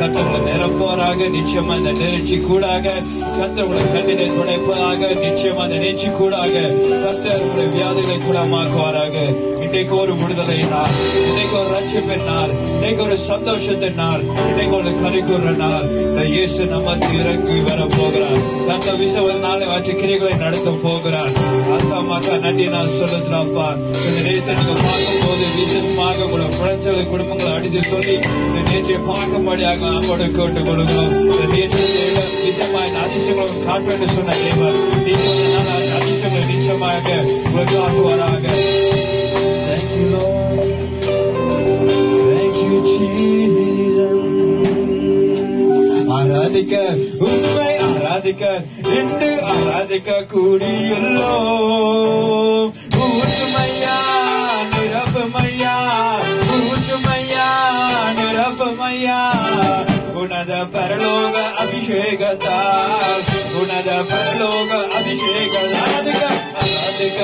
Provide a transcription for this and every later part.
கர்த்தர்களை நிரப்புவாராக. நிச்சயமா இந்த நிகழ்ச்சி கூடாக கர்த்தர்களை கண்ணினை துடைப்பதாக. நிச்சயமா இந்த நிகழ்ச்சி கூடாக கர்த்தர் உங்களுடைய வியாதிகளை குணமாக்குவாராக. இன்றைக்கு ஒரு விடுதலை நாள், இன்னைக்கு ஒரு ரட்சிப்பின் நாள், இன்னைக்கு ஒரு சந்தோஷத்தின் நாள், இன்னைக்கு ஒரு கரிகூற நாள். இந்த இயேசு நமக்கு இறங்கி வர போகிறார். கர்த்தர் விசுவாச நாளை ஆற்றி கிரிகளை நடத்த போகிறார். அத்தமாக நன்றி நான் சொல்லுறப்பா. இந்த நேரத்தை நீங்க பார்க்கும் போது விசேஷமாக உங்களோட குழந்தைகளை குடும்பங்களை அடித்து சொல்லி இந்த நேற்றையை பார்க்கும்படியாக நம்மோட கேட்டு கொடுக்கிறோம். இந்த நேற்றைய விசேஷமாக அதிசயங்களும் காட்டு சொன்ன தேவன் நீங்கள் அதிசயங்களை நிச்சயமாக உங்களுக்கு ஆக்குவாராக. Thank you, Lord. Thank you, Jesus. ஆராதிக்க உண்மை ஆராதிக்க இன்று ஆராதிக்க கூடியுள்ளோ. ஊற்றுமையா நிரப்புமையா, ஊற்றுமையா நிரப்புமையா. உனத பரலோக அபிஷேகத்தால், உனத பரலோக அபிஷேகம். ஆராதிக்க ஆராதிக்க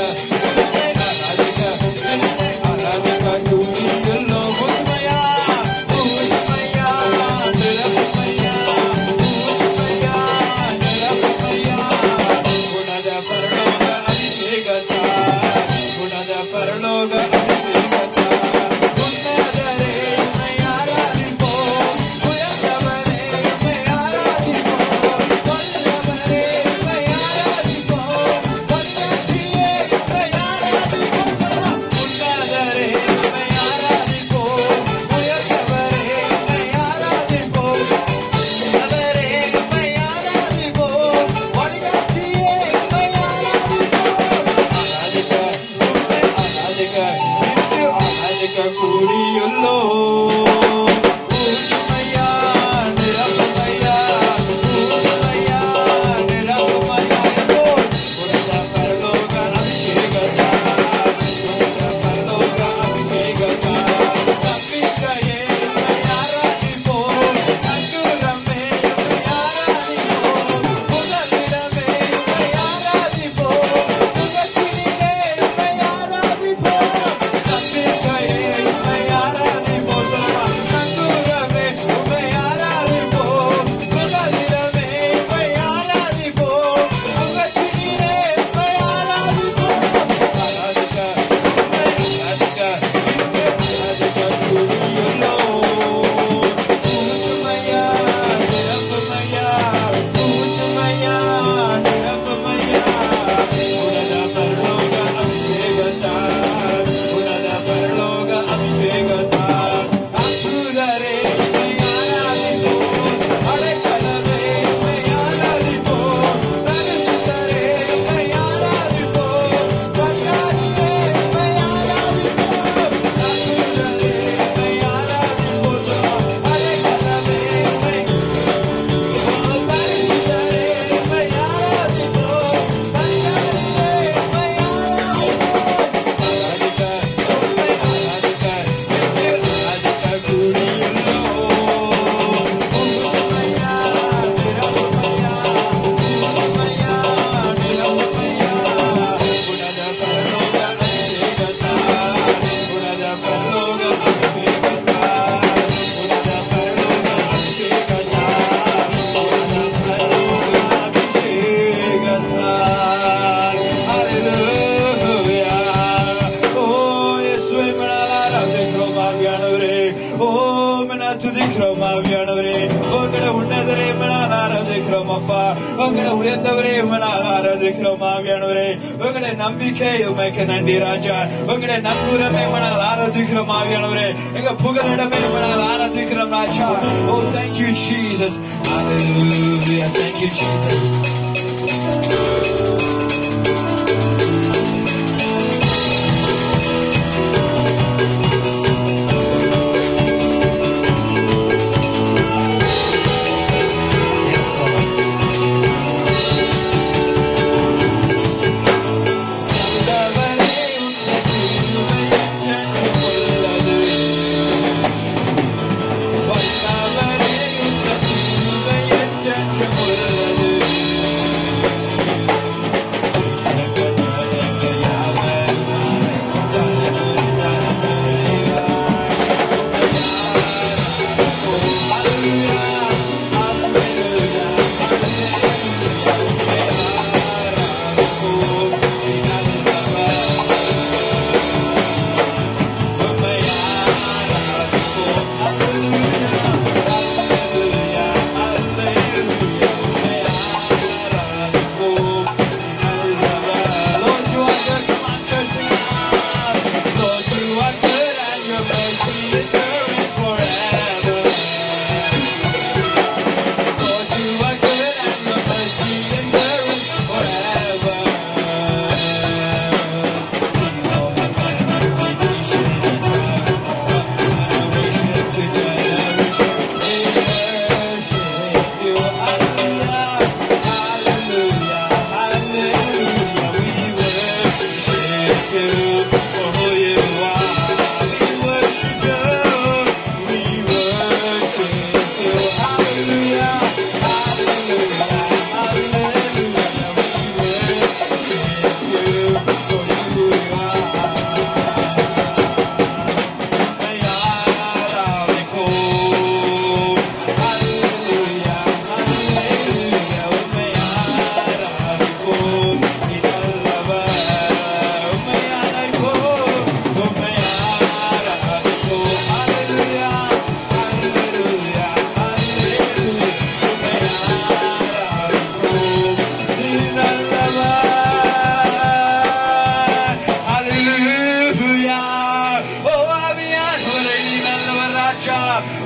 நம்பிக்கை உமைக்கு நன்றி ராஜா. உங்களுடைய நம்புறமே மனால் ஆராதிக்கிறோம் ஆவியானவரே. எங்க புகலிடமே மனால் ஆராதிக்கிறோம் ராஜா. Oh, thank you Jesus. Hallelujah. Thank you Jesus.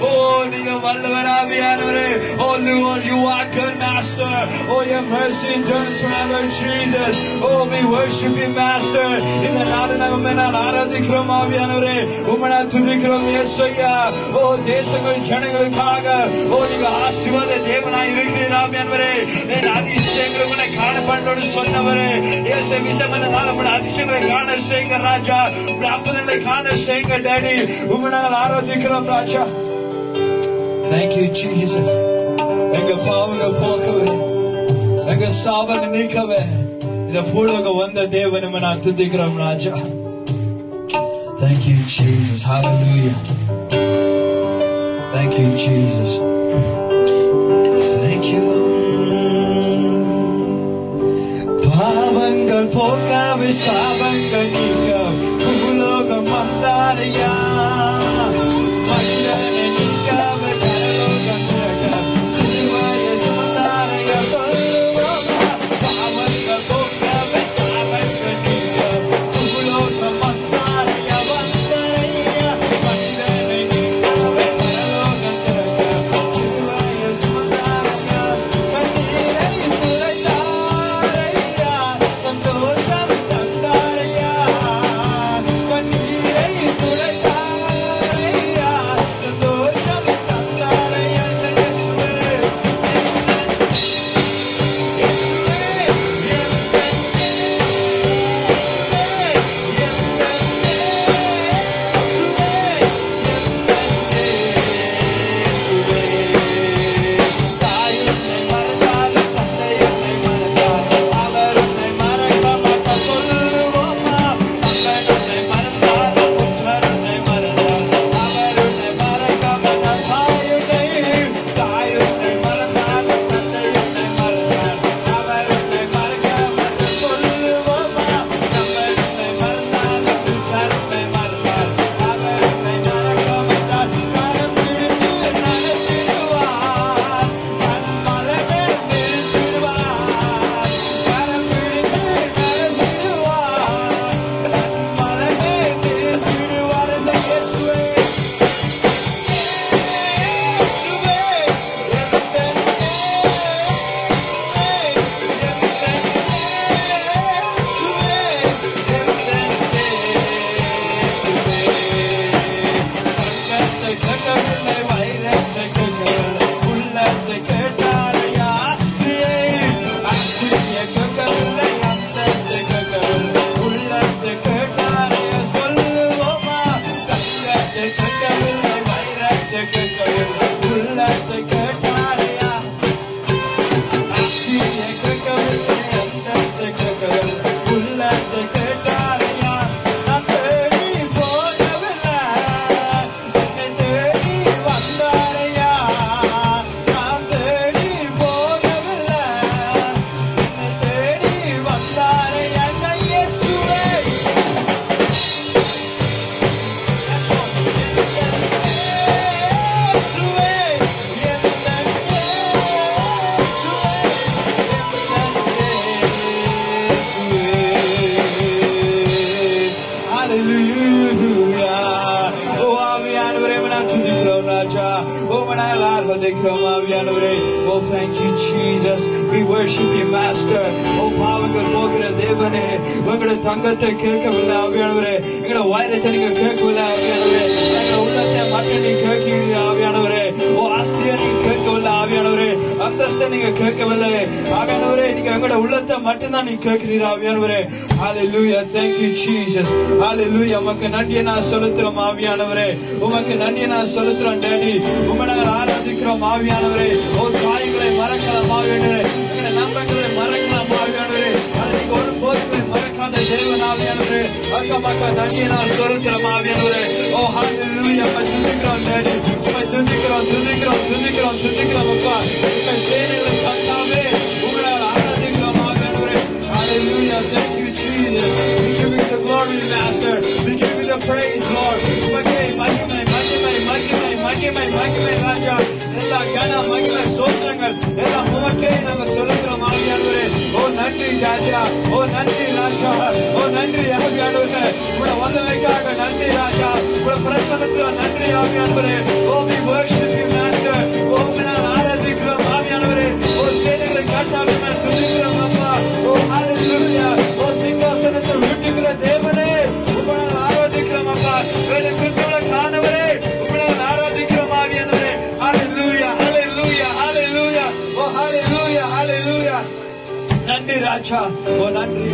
Oh, நீங்க வல்லவர் ஆவியானவரே. Oh Lord, you are good master. Oh, your mercy endures forever, Jesus. Oh, we worship you, master. இந்த நாடு நாம நான் ஆராதிக்கிறோம் ஆவியானவரே. உம்மை துதிக்கிறோம் இயேசுயா. Oh, தேசங்கள் ஜனங்களுக்காக oh நீங்க ஆசீர்வாத தேவனாய் இருக்கிறீர் ஆவியானவரே. என் அதிசயங்களை உன்னை காண பண்ணோடு சொன்னவரே. இயேசு விசமன நாளப்பட அதிசயங்களை காண செய்யுங்க ராஜா. அற்புதங்களை காண செய்யுங்க டாடி. உம்மை நாங்கள் ஆராதிக்கிறோம் ராஜா. Thank you, Jesus. எங்க பாவங்கள் போக்கவே, எங்க சாபனை நீக்கவே, இந்த பூலோகம் வந்த தேவனை நான் துதிக்கிறோம் ராஜா. Thank you, Jesus. Hallelujah. Thank you, Jesus. Thank you. பாவங்கள் போக்கவே, சாபங்கள் நீக்க, பூலோகம் வந்தாரையா. மனிதனை நீக்கவே பரலோகம் திறக்க, சிலுவையை சுமந்தாரையா. சொல்லுவோமா, பாவங்கள் போக்கவே, சாபங்கள் நீக்க, பூலோகம் வந்தாரையா. வந்தாரையா, மனிதனை நீக்கவே பரலோகம் திறக்க, சிலுவையை சுமந்தாரையா. கண்ணீரை துடைத்தாரையா, சந்தோஷம் தந்தாரையா. கண்ணீரை துடைத்தாரையா, சந்தோஷம் தந்தாரையா. இயேசுவே, தாயுன்னை மறந்தாலும் தந்தை என்னை மறந்தார், அவர் உன்னை மறக்க மாட்டார். சொல்லுவோமா, மகன் உன்னை மறந்தாலும் புற்றர் உன்னை மறந்தார், அவர் உன்னை மறக்க மாட்டார். தாயுன்னை மறந்தாலும் தந்தை என்னை மறந்தார், அவர் உன்னை மறக்க மாட்டார். சொல்லுவோமா, மகன் உன்னை மறந்தாலும் புற்றர் உன்னை மறந்தார், அவர் உன்னை மறக்க மாட்டார். கரம் பிடித்து நடத்திடுவார், கண்மலை மேல் நிறுத்திடுவார். கரம் பிடித்து நடத்திடுவார், கண்மலை மேல் நிறுத்திடுவார். இந்த இயேசுவே, Oh, thank you, Jesus. We worship you, Master. Oh, பாவங்கள் போகிற தேவனே, உங்களுடைய தங்கத்தை கேட்கவில்லை ஆவியானவரே, எங்களுடைய வைரத்தை நீங்க கேட்கவில்லை ஆவியானவரே, எங்களுடைய உள்ளத்தை மட்டும் நீங்க கேட்கிறீங்க ஆவியானவரே. ஓ, ஆஸ்தியை நீங்க கேட்கவில்லை ஆவியானவரே, அந்தஸ்தை நீங்க கேட்கவில்லை ஆவியானவரே, நீங்க எங்களுடைய உள்ளத்தை மட்டும்தான் நீங்க கேட்கிறீங்க ஆவியானவரே. Hallelujah. Thank you, Jesus. Hallelujah. உமக்கு நன்றியை நான் செலுத்துறோம் ஆவியானவரே, உமக்கு நன்றியை நான் செலுத்துறோம் டேடி. உம்மை நாங்கள் ஆராதிக்கிறோம் ஆவியானவரே. ஓ, காயங்களை மறக்கலாம் ஆவியானவரே, எங்களுடைய நம்பங்களை மறக்கலாம் ஆவியானவரே, நீங்க ஒரு போதுமே மறக்காத தேவன் ஆவியானவரே. அக்கா நன்றியை நான் செலுத்துறோம் ஆவியானவரே. ஓ, hallelujah. உம்மை துதிக்கிறோம் டேடி, உம்மை துதிக்கிறோம் துதிக்கிறோம் துதிக்கிறோம் துதிக்கிறோம் அப்பா. உங்க சேனைகளை கத்தாவே உங்களை ஆராதிக்கிறோம் ஆவியானவரே. Hallelujah. Thank you, Jesus. We give you the glory, Master. We give you the praise, Lord. மகிமை ராஜா, எல்லா கன மகிமை சோத்திரங்கள் எல்லாம் உமக்கே நாங்கள் செலுத்துறோம் ஆவியானவரே. ஓ நன்றி ராஜா, ஓ நன்றி ராஜா, ஓ நன்றி ஆவியானவரே, உங்களோட வல்லமைக்காக நன்றி ராஜா, உங்களோட பிரசன்னத்துல நன்றி ஆவியானவரே. ஓ we worship ராஜா. ஓ நன்றி.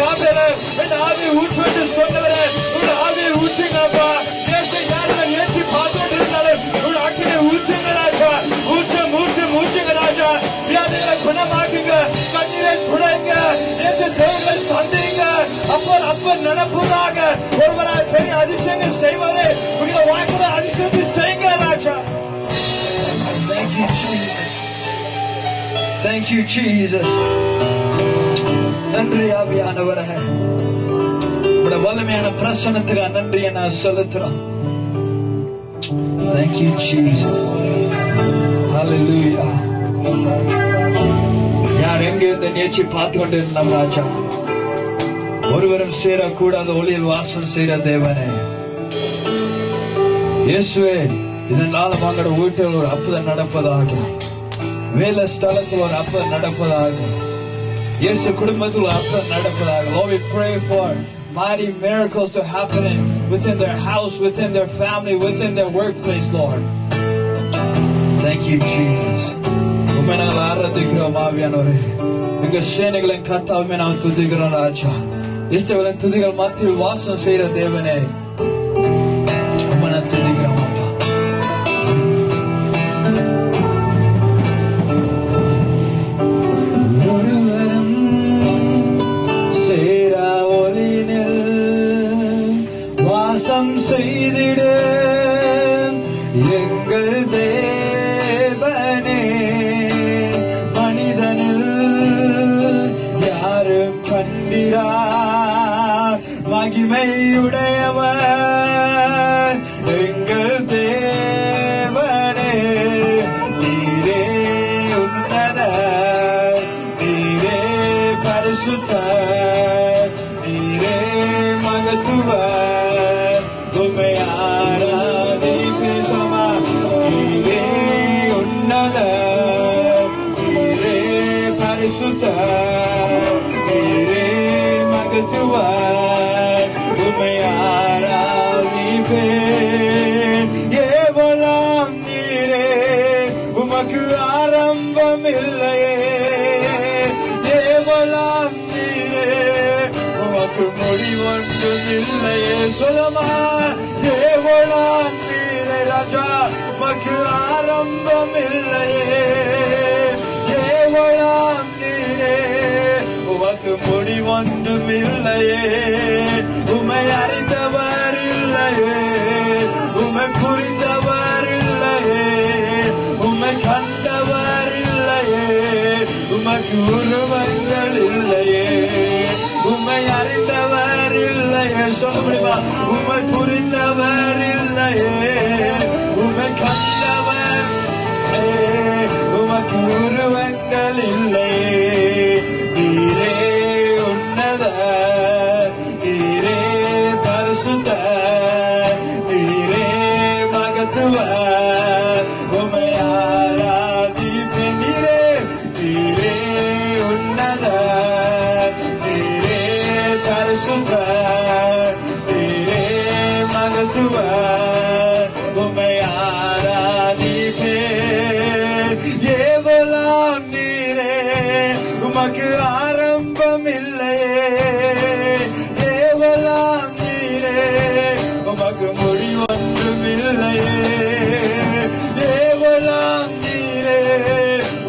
ஆவியானவரே, என் ஆவியை ஊற்றுவது சொன்னவரே, உங்க ஆவியை ஊற்றுங்கப்பா. இயேசு யாரை ஏற்றி பார்த்துட்டு இருந்தாலும் உங்க அக்கினை ஊற்றுங்க ராஜா. ஊற்றுங்க ராஜா. வியாதிகளை குணமாக்குங்க, கண்ணீரை துடைங்க, இயேசு தேவர்களை சந்திங்க. அப்ப நடப்பதாக ஒருவராய் பெரிய அதிசயங்கள் செய்வாரே, உங்களை வாய்ப்புற அதிசயத்தை செய்யுங்க ராஜா. Thank you, Jesus. Thank you, Jesus. நன்றி ஆவியானவரே, உங்களுடைய வல்லமையான பிரசன்னத்துக்கு நன்றியை நான் செலுத்துறேன். Thank you, Jesus. Hallelujah. யார் எங்க இந்த நிகழ்ச்சி பார்த்து கொண்டு இருந்தாம் ராஜா, ஒருவரும் சேரக்கூடாத ஒளியில் வாசம் செய்கிற தேவனே இயேசுவே, இதனால உங்களோட வீட்டில் ஒரு அற்புதம் நடப்பதாக, வேலை ஸ்தலத்தில் ஒரு அற்புதம் நடப்பதாக, இயேசு குடும்பத்தில் ஒரு அற்புதம் நடப்பதாக. Lord, we pray for mighty miracles to happen within their house, within their family, within their workplace, Lord. Thank you, Jesus. உம்மை நாங்கள் ஆராதிக்கிறோம் ஆவியானவரே. எங்க சேனைகளின் கர்த்தாவே நாம் துதிக்கிறோம் ராஜா. இஸ்ரவேலின் துதிகள் மத்தியில் வாசம் செய்கிற தேவனே, உம்மை நான் துதிக்கிறோம். ஒருவரும் சேரா ஒளியினில் வாசம் செய்திட எங்கள் தேவனே, மனிதனில் யாரும் கண்டிரா மகிமையுடையவர் எங்கள் தேவனே. நீரே உன்னதர், நீரே பரிசுத்தர், நீரே மகத்துவர், உம்மை ஆராதிப்பேசமா. நீரே உன்னதர், நீரே பரிசுத்தர், நீரே மகத்துவர், உம்மை ஆராதிப்பேன். ஏவலாம் நீரே, உமக்கு ஆரம்பம் இல்லையே. ஏவலாம் நீரே, உமக்கு முடிவொன்றும் இல்லையே. சொல்லமா, ஏவலாம் நீரே ராஜா, உமக்கு ஆரம்பம் இல்லையே. ஏவலாம் நீரே, உமக்கு முடிவொன்றும் இல்லையே. உம்மை அறிந்தவர் இல்லையே, உம்மை புரிந்தவர் இல்லையே, உம்மை கண்டவர் இல்லையே, உமக்கு உருவங்கள் இல்லையே. உம்மை அறிந்தவர் இல்லையே, சொல்ல முடியுமா? உம்மை புரிந்தவர் இல்லையே, உம்மை கண்டவர், உமக்கு உருவங்கள் இல்லையே. நீரே உன்னதர், நீரே பரிசுத்தர், நீரே மகத்துவர், உம்மை ஆராதிப்பேன். நீரே, நீரே உன்னதர், நீரே பரிசுத்தர், நீரே மகத்துவர், உம்மை ஆராதிப்பேன். ஏவலாம் நீரே, உமக்கு ஆரம்பம் இல்லையே. ஏவலாம் நீரே, உமக்கு முடிவொன்றும் இல்லையே. ஏவலாம் நீரே,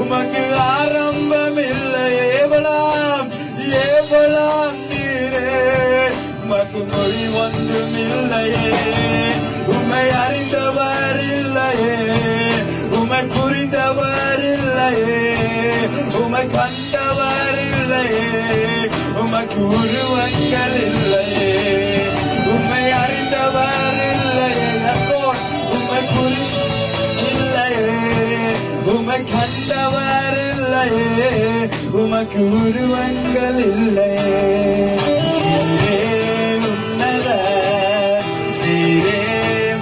உமக்கு ஆரம்பம் இல்லையே. ஏவலாம், ஏவலாம் நீரே, உமக்கு முடிவொன்றும் இல்லையே. உம்மை அறிந்தவர் இல்லையே, உம்மை புரிந்தவர் இல்லையே, உம்மை கண்டவர் இல்லையே, உமக்கு உருவங்கள் இல்லையே. உம்மை அறிந்தவர் இல்லையே, உம்மை இல்லையே, உம்மை கண்டவர் இல்லையே, உமக்கு உருவங்கள் இல்லையே. நீரே உன்னதர், நீரே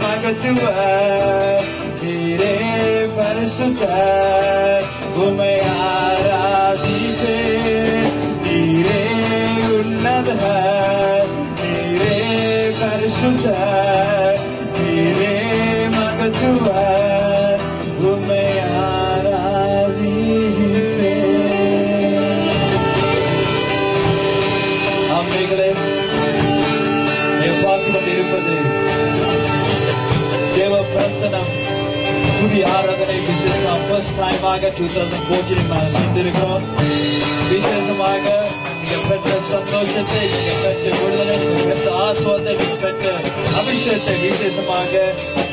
மகத்துவர், நீரே பரிசுத்தர், உம்மை ஆராதிப்பேன். நீரே உன்னதர், நீரே பரிசுத்தர், நீரே மகத்துவர், உம்மை ஆராதிப்பேன். ஆமென். டைமாக 2014 சென்றிருக்கிறோம். விசேஷமாக நீங்க பெற்ற சந்தோஷத்தை, நீங்க பெற்ற விடுதலை, நீங்க பெற்ற ஆசுவாதத்தை, நீங்க பெற்ற அபிஷேகத்தை விசேஷமாக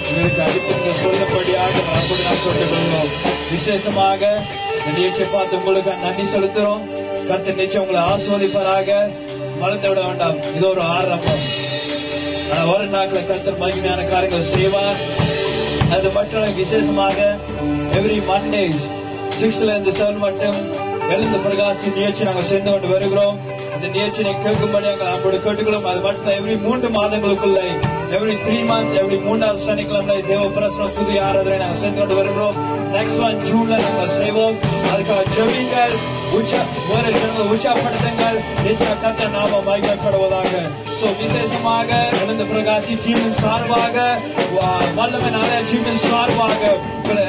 உங்களுக்கு அடுத்து சொல்லப்படியாக நாம் சொல்லிக்கொள்கிறோம். விசேஷமாக இந்த நிகழ்ச்சியை பார்த்து உங்களுக்கு நன்றி செலுத்துறோம். கர்த்தர் நிச்சயம் உங்களை ஆஸ்வதிப்பாராக. மறந்து விட வேண்டாம், இது ஒரு ஆரம்பம். ஒரு நாட்கள் கர்த்தர் மகிமையான காரியங்கள் செய்வார். அது மட்டும் விசேஷமாக எவ்ரி மண்டேஸ் 6 இருந்து 7 மட்டும் எழுந்து பிரகாசி நிகழ்ச்சி நாங்கள் சேர்ந்து கொண்டு வருகிறோம். இந்த நிகழ்ச்சியை கேட்கும்படி நாங்கள் கேட்டுக்கிறோம். அது மட்டும் எவ்ரி 3 மாதங்களுக்குள்ள எவ்ரி 3 months எவ்ரி 3வது சனிக்கிழமை தேவ பிரசனம் புதிய ஆராதனை நாங்கள் சேர்ந்து கொண்டு வருகிறோம். நெக்ஸ்ட் ஒன் ஜூன்ல நாங்கள் செய்வோம். அதுக்காக ஜெபிங்கள், உற்சாகப்படுத்துங்கள். நிச்சயம் கர்த்தர் நாமம் மகிமைப்படுவதாக. விசேஷமாக எழுந்து பிரகாசி டீமின் சார்பாக, வல்லமை நாளைய டீமின் சார்பாக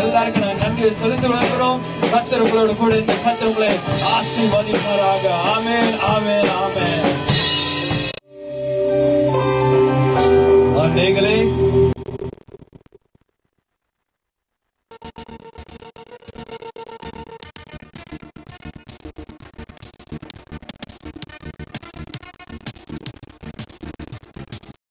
எல்லாருக்கும் நான் நன்றி செலுத்தி வருகிறோம். கர்த்தர் உங்களோட கூட இந்த கர்த்தர் உங்களை ஆசீர்வதிப்பாராக. ஆமென், ஆமென்.